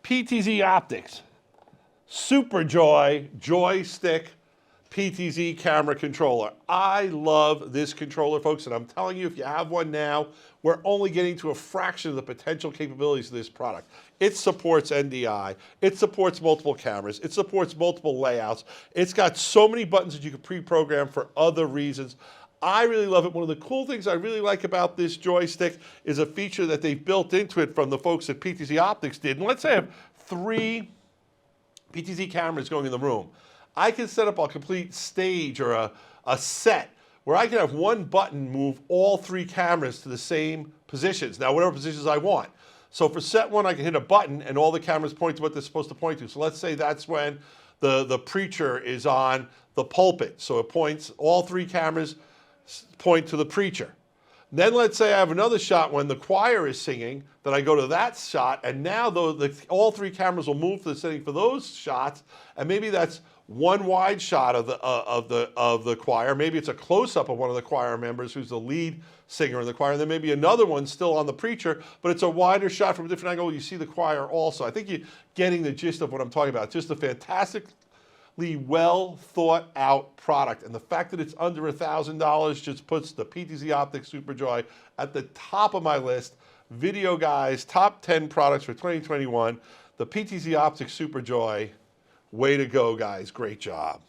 PTZOptics SuperJoy joystick PTZ camera controller. I love this controller, folks, and I'm telling you, if you have one now, we're only getting to a fraction of the potential capabilities of this product. It supports NDI, it supports multiple cameras, it supports multiple layouts, it's got so many buttons that you can pre-program for other reasons. I really love it. One of the cool things I really like about this joystick is a feature that they've built into it from the folks at PTZOptics did. And let's say I have 3 PTZ cameras going in the room. I can set up a complete stage or a set where I can have one button move all 3 cameras to the same positions. Now, whatever positions I want. So for set 1, I can hit a button and all the cameras point to what they're supposed to point to. So let's say that's when the preacher is on the pulpit. So it points, all 3 cameras point to the preacher. Then let's say I have another shot when the choir is singing, that I go to that shot, and now all 3 cameras will move to the setting for those shots, and maybe that's one wide shot of the choir. Maybe it's a close-up of one of the choir members who's the lead singer in the choir, and then maybe another one still on the preacher, but it's a wider shot from a different angle. You see the choir also. I think you're getting the gist of what I'm talking about. It's just a fantastically well thought out product, and the fact that it's under $1,000 just puts the PTZOptics SuperJoy at the top of my list. Videoguys top 10 products for 2021. The PTZOptics SuperJoy. Way to go, guys. Great job.